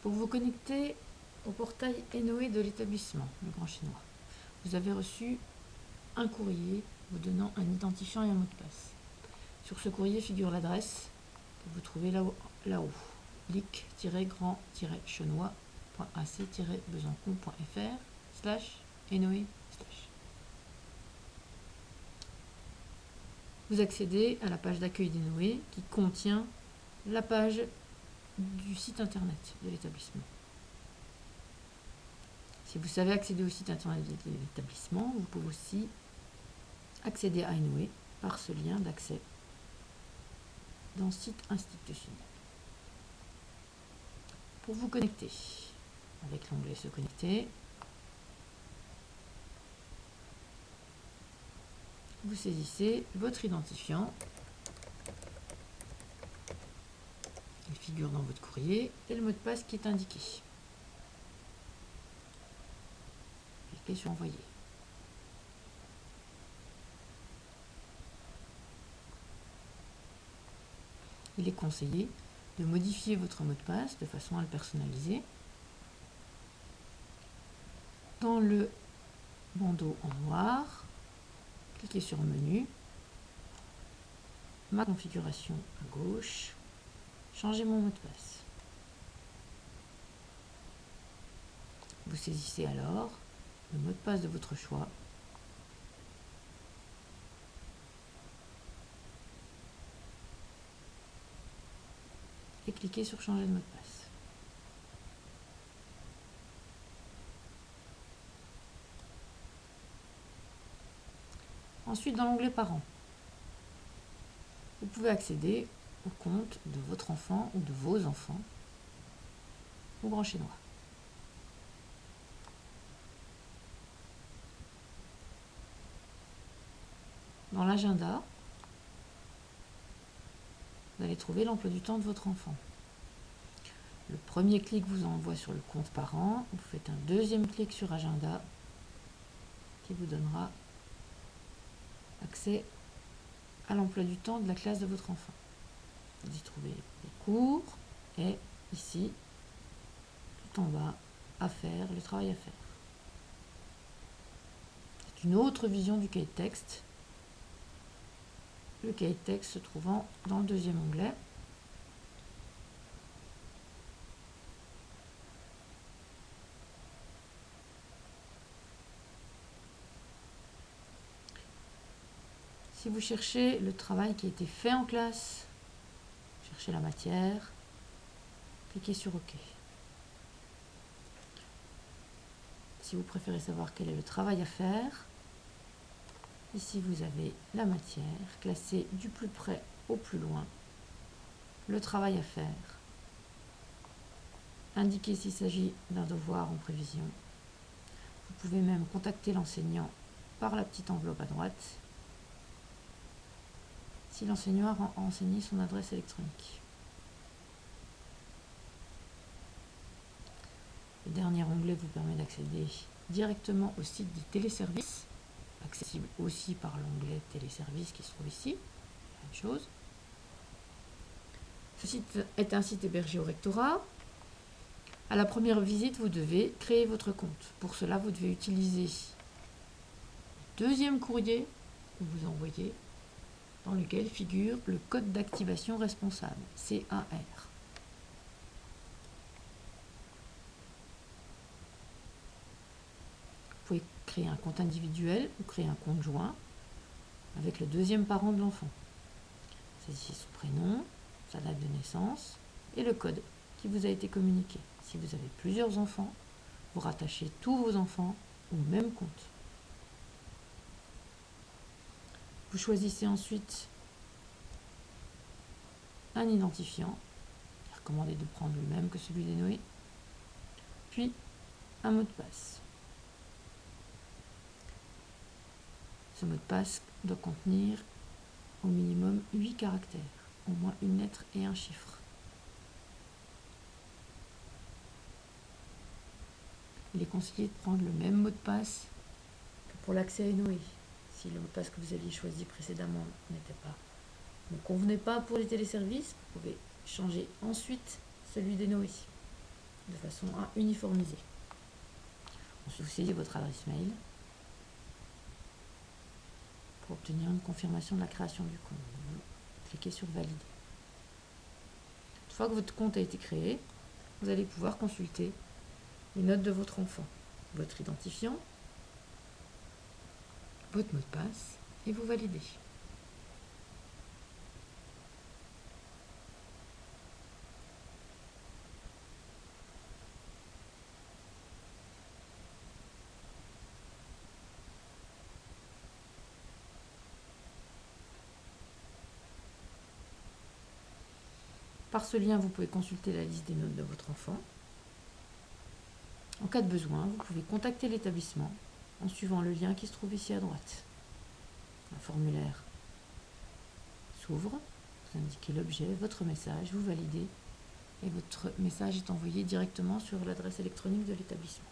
Pour vous connecter au portail Enoé de l'établissement, le Grand Chinois, vous avez reçu un courrier vous donnant un identifiant et un mot de passe. Sur ce courrier figure l'adresse que vous trouvez là-haut, lic-grand-chenois.ac-besançon.fr/Enoé/. Vous accédez à la page d'accueil d'Enoé qui contient la page du site internet de l'établissement. Si vous savez accéder au site internet de l'établissement, vous pouvez aussi accéder à Enoé par ce lien d'accès dans site institutionnel. Pour vous connecter, avec l'onglet se connecter, vous saisissez votre identifiant, il figure dans votre courrier, et le mot de passe qui est indiqué. Cliquez sur envoyer. Il est conseillé de modifier votre mot de passe de façon à le personnaliser. Dans le bandeau en noir, cliquez sur Menu, Ma configuration à gauche, changez mon mot de passe. Vous saisissez alors le mot de passe de votre choix et cliquez sur Changer de mot de passe. Ensuite, dans l'onglet Parents, vous pouvez accéder au compte de votre enfant ou de vos enfants au Grand Chinois. Dans l'agenda, vous allez trouver l'emploi du temps de votre enfant. Le premier clic vous envoie sur le compte parent. Vous faites un deuxième clic sur agenda qui vous donnera accès à l'emploi du temps de la classe de votre enfant. Vous y trouvez les cours et ici, tout en bas, à faire, le travail à faire. C'est une autre vision du cahier de texte. Le cahier de texte se trouvant dans le deuxième onglet. Si vous cherchez le travail qui a été fait en classe, cherchez la matière, cliquez sur OK. Si vous préférez savoir quel est le travail à faire, ici vous avez la matière classée du plus près au plus loin, le travail à faire, indiquer s'il s'agit d'un devoir en prévision. Vous pouvez même contacter l'enseignant par la petite enveloppe à droite si l'enseignant a renseigné son adresse électronique. Le dernier onglet vous permet d'accéder directement au site des téléservices, accessible aussi par l'onglet téléservices qui se trouve ici. Même chose. Ce site est un site hébergé au rectorat. À la première visite, vous devez créer votre compte. Pour cela, vous devez utiliser le deuxième courrier que vous envoyez, dans lequel figure le code d'activation responsable, CAR. Vous pouvez créer un compte individuel ou créer un compte joint avec le deuxième parent de l'enfant. Saisissez son prénom, sa date de naissance et le code qui vous a été communiqué. Si vous avez plusieurs enfants, vous rattachez tous vos enfants au même compte. Vous choisissez ensuite un identifiant, il est recommandé de prendre le même que celui d'Enoé, puis un mot de passe. Ce mot de passe doit contenir au minimum 8 caractères, au moins une lettre et un chiffre. Il est conseillé de prendre le même mot de passe que pour l'accès à Enoé. Si le mot de passe que vous aviez choisi précédemment ne convenait pas pour les téléservices, vous pouvez changer ensuite celui d'Enoé. de façon à uniformiser. Ensuite, vous saisissez votre adresse mail pour obtenir une confirmation de la création du compte. Vous cliquez sur Valider. Une fois que votre compte a été créé, vous allez pouvoir consulter les notes de votre enfant, votre identifiant, votre mot de passe et vous validez. Par ce lien, vous pouvez consulter la liste des notes de votre enfant. En cas de besoin, vous pouvez contacter l'établissement en suivant le lien qui se trouve ici à droite. Un formulaire s'ouvre, vous indiquez l'objet, votre message, vous validez et votre message est envoyé directement sur l'adresse électronique de l'établissement.